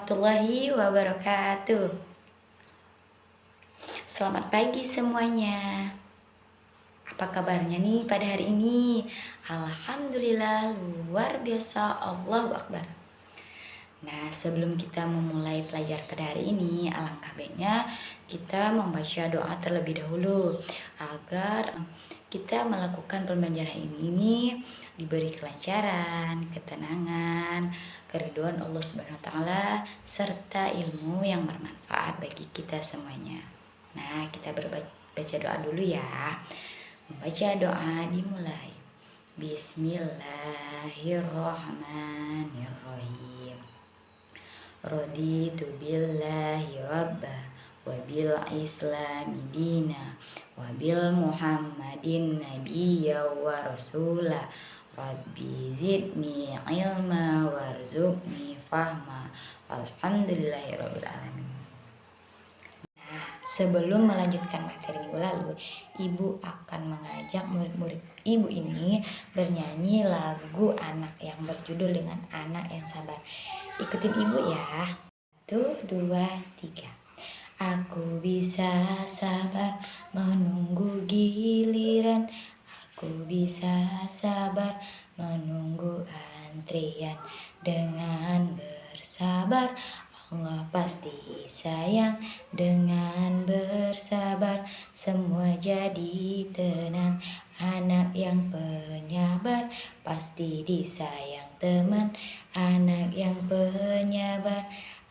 warahmatullahi wabarakatuh. Selamat pagi semuanya. Apa kabarnya nih pada hari ini? Alhamdulillah luar biasa, Allahu Akbar. Nah, sebelum kita memulai pelajaran pada hari ini, alangkah baiknya kita membaca doa terlebih dahulu agar kita melakukan pembelajaran ini diberi kelancaran, ketenangan, keridhaan Allah Subhanahu wa taala serta ilmu yang bermanfaat bagi kita semuanya. Nah, kita baca doa dulu ya. Membaca doa dimulai. Bismillahirrahmanirrahim. Raditu billahi rabba wa bil islami dina wa bil muhammadin nabiyya wa rasula. Rabbi zidni ilma warzuqni fahma. Alhamdulillahirabbil alamin. Nah, sebelum melanjutkan materi minggu lalu, Ibu akan mengajak murid-murid Ibu ini bernyanyi lagu anak yang berjudul dengan Anak yang Sabar. Ikutin Ibu ya. 1, 2, 3. Aku bisa sabar menunggu giliran. Aku bisa sabar menunggu antrian. Dengan bersabar Allah pasti sayang. Dengan bersabar semua jadi tenang. Anak yang penyabar pasti disayang teman. Anak yang penyabar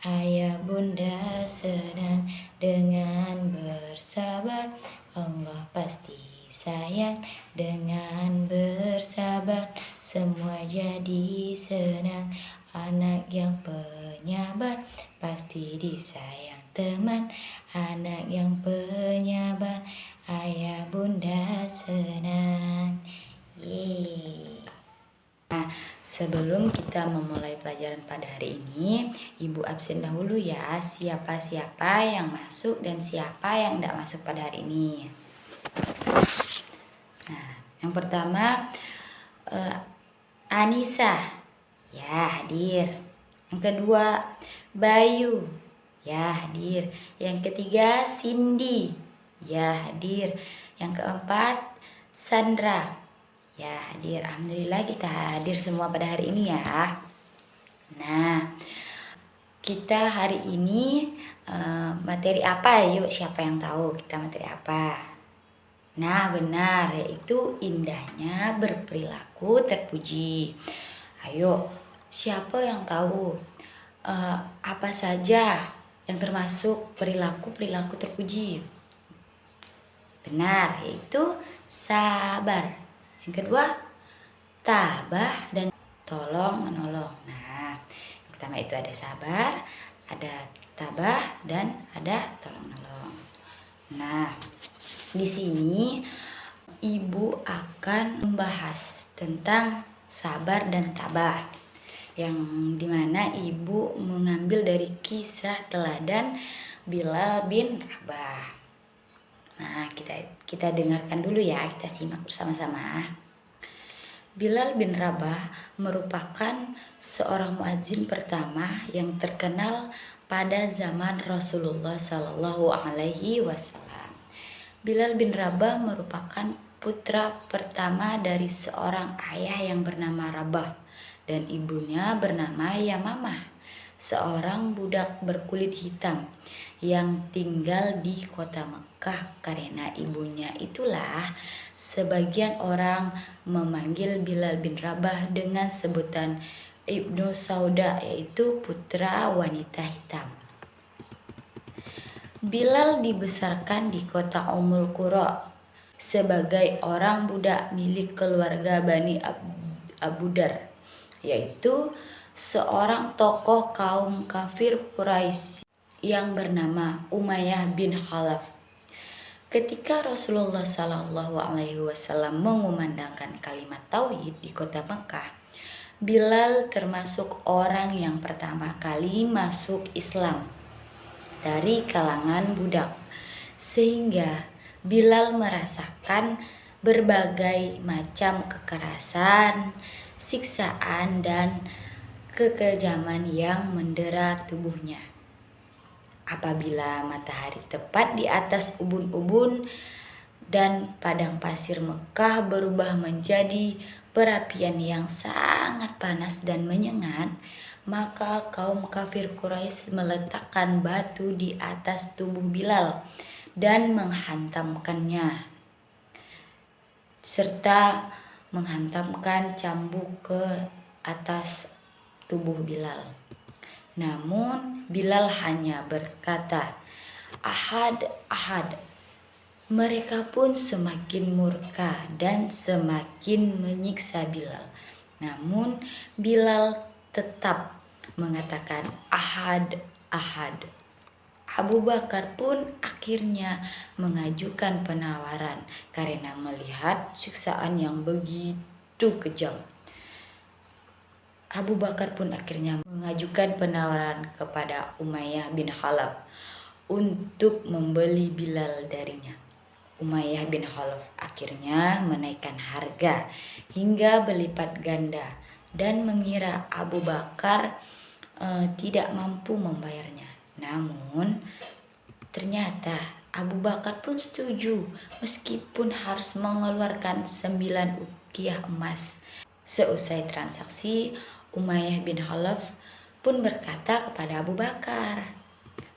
ayah bunda senang. Dengan bersabar Allah pasti sayang. Dengan bersabar semua jadi senang. Anak yang penyabar pasti disayang teman. Anak yang penyabar ayah bunda senang. Yeay. Nah, sebelum kita memulai pelajaran pada hari ini, Ibu absen dahulu ya siapa-siapa yang masuk dan siapa yang tidak masuk pada hari ini. Nah, yang pertama Anissa, ya hadir. Yang kedua Bayu, ya hadir. Yang ketiga Cindy, ya hadir. Yang keempat Sandra, ya hadir. Alhamdulillah kita hadir semua pada hari ini ya. Nah, kita hari ini materi apa? Yuk, siapa yang tahu kita materi apa? Nah, benar, yaitu indahnya berperilaku terpuji. Ayo, siapa yang tahu apa saja yang termasuk perilaku terpuji? Benar, yaitu sabar. Yang kedua, tabah dan tolong menolong. Nah, yang pertama itu ada sabar, ada tabah, dan ada tolong menolong. Nah, di sini Ibu akan membahas tentang sabar dan tabah, yang dimana Ibu mengambil dari kisah teladan Bilal bin Rabah. Nah, kita dengarkan dulu ya, kita simak bersama-sama. Bilal bin Rabah merupakan seorang muadzin pertama yang terkenal pada zaman Rasulullah Shallallahu Alaihi Wasallam. Bilal bin Rabah merupakan putra pertama dari seorang ayah yang bernama Rabah dan ibunya bernama Yamamah, seorang budak berkulit hitam yang tinggal di kota Mekah. Karena ibunya itulah sebagian orang memanggil Bilal bin Rabah dengan sebutan Ibnu Sauda, yaitu putra wanita hitam. Bilal dibesarkan di kota Ummul Qura sebagai orang budak milik keluarga Bani Abudar, yaitu seorang tokoh kaum kafir Quraisy yang bernama Umayyah bin Khalaf. Ketika Rasulullah Shallallahu Alaihi Wasallam mengumandangkan kalimat tauhid di kota Mekah, Bilal termasuk orang yang pertama kali masuk Islam dari kalangan budak, sehingga Bilal merasakan berbagai macam kekerasan, siksaan, dan kekejaman yang mendera tubuhnya. Apabila matahari tepat di atas ubun-ubun dan padang pasir Mekah berubah menjadi perapian yang sangat panas dan menyengat, maka kaum kafir Quraisy meletakkan batu di atas tubuh Bilal dan menghantamkannya, serta menghantamkan cambuk ke atas tubuh Bilal. Namun Bilal hanya berkata, "Ahad, ahad." Mereka pun semakin murka dan semakin menyiksa Bilal. Namun Bilal tetap mengatakan, "Ahad, ahad." Abu Bakar pun akhirnya mengajukan penawaran karena melihat siksaan yang begitu kejam. Abu Bakar pun akhirnya mengajukan penawaran kepada Umayyah bin Khalaf untuk membeli Bilal darinya. Umayyah bin Khalaf akhirnya menaikkan harga hingga berlipat ganda dan mengira Abu Bakar tidak mampu membayarnya. Namun ternyata Abu Bakar pun setuju meskipun harus mengeluarkan 9 uqiyah emas. Seusai transaksi, Umayyah bin Khalaf pun berkata kepada Abu Bakar,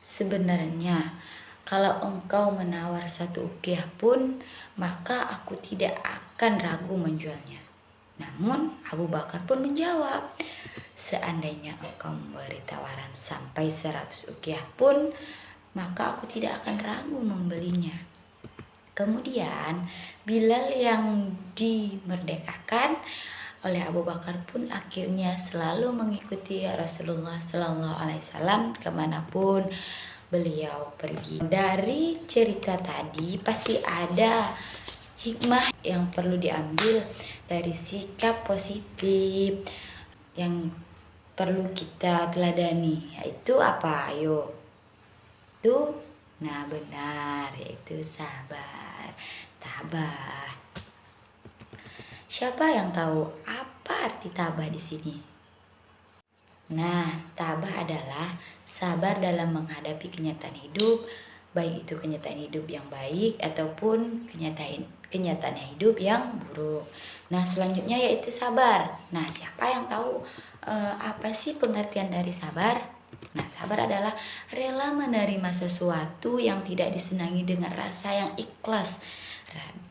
"Sebenarnya kalau engkau menawar 1 uqiyah pun, maka aku tidak akan ragu menjualnya." Namun Abu Bakar pun menjawab, "Seandainya engkau memberi tawaran sampai 100 uqiyah pun, maka aku tidak akan ragu membelinya." Kemudian Bilal yang dimerdekakan oleh Abu Bakar pun akhirnya selalu mengikuti Rasulullah SAW kemanapun beliau pergi. Dari cerita tadi pasti ada hikmah yang perlu diambil dari sikap positif yang perlu kita teladani, yaitu apa? Ayo. Itu benar, yaitu sabar, tabah. Siapa yang tahu apa arti tabah di sini? Nah, tabah adalah sabar dalam menghadapi kenyataan hidup, baik itu kenyataan hidup yang baik ataupun kenyataan hidup yang buruk. Nah, selanjutnya yaitu sabar. Nah, siapa yang tahu apa sih pengertian dari sabar? Nah, sabar adalah rela menerima sesuatu yang tidak disenangi dengan rasa yang ikhlas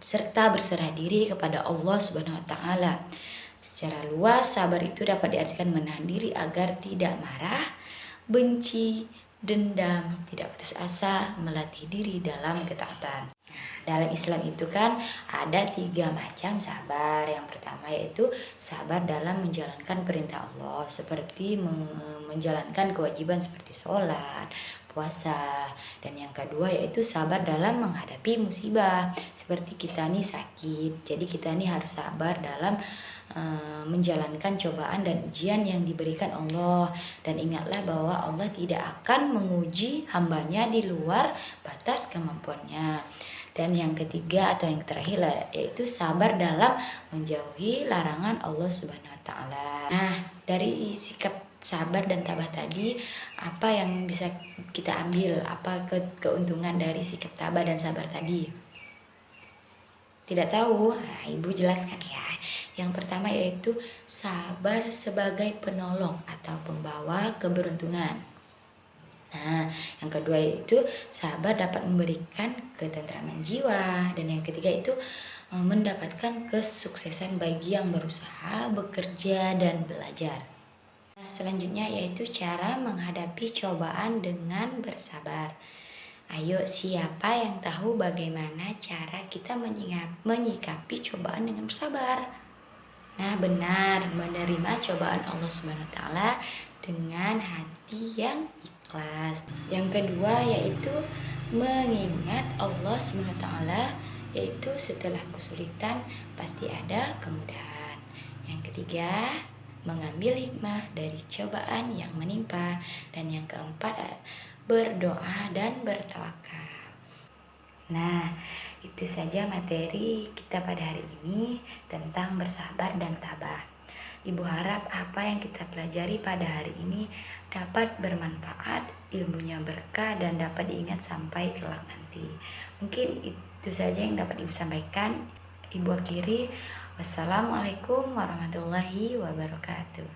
serta berserah diri kepada Allah Subhanahu wa taala. Secara luas, sabar itu dapat diartikan menahan diri agar tidak marah, benci, dendam, tidak putus asa, melatih diri dalam ketaatan. Dalam Islam itu kan ada 3 macam sabar. Yang pertama yaitu sabar dalam menjalankan perintah Allah, seperti menjalankan kewajiban seperti sholat, puasa. Dan yang kedua yaitu sabar dalam menghadapi musibah, seperti kita nih sakit, jadi kita nih harus sabar dalam menjalankan cobaan dan ujian yang diberikan Allah. Dan ingatlah bahwa Allah tidak akan menguji hambanya di luar batas kemampuannya. Dan yang ketiga atau yang terakhir yaitu sabar dalam menjauhi larangan Allah Subhanahu wa taala. Nah, dari sikap sabar dan tabah tadi, apa yang bisa kita ambil? Apa keuntungan dari sikap tabah dan sabar tadi? Tidak tahu? Nah, Ibu jelaskan ya. Yang pertama yaitu sabar sebagai penolong atau pembawa keberuntungan. Nah, yang kedua yaitu sabar dapat memberikan ketentraman jiwa. Dan yang ketiga itu mendapatkan kesuksesan bagi yang berusaha, bekerja, dan belajar. Nah, selanjutnya yaitu cara menghadapi cobaan dengan bersabar. Ayo, siapa yang tahu bagaimana cara kita menyikapi cobaan dengan bersabar? Nah, benar, menerima cobaan Allah Subhanahu wa taala dengan hati yang ikhlas. Yang kedua yaitu mengingat Allah Subhanahu wa taala, yaitu setelah kesulitan pasti ada kemudahan. Yang ketiga, mengambil hikmah dari cobaan yang menimpa. Dan yang keempat, berdoa dan bertawakal. Nah, itu saja materi kita pada hari ini tentang bersabar dan tabah. Ibu harap apa yang kita pelajari pada hari ini dapat bermanfaat, ilmunya berkah, dan dapat diingat sampai kelak nanti. Mungkin itu saja yang dapat Ibu sampaikan. Ibu akhiri. Wassalamualaikum warahmatullahi wabarakatuh.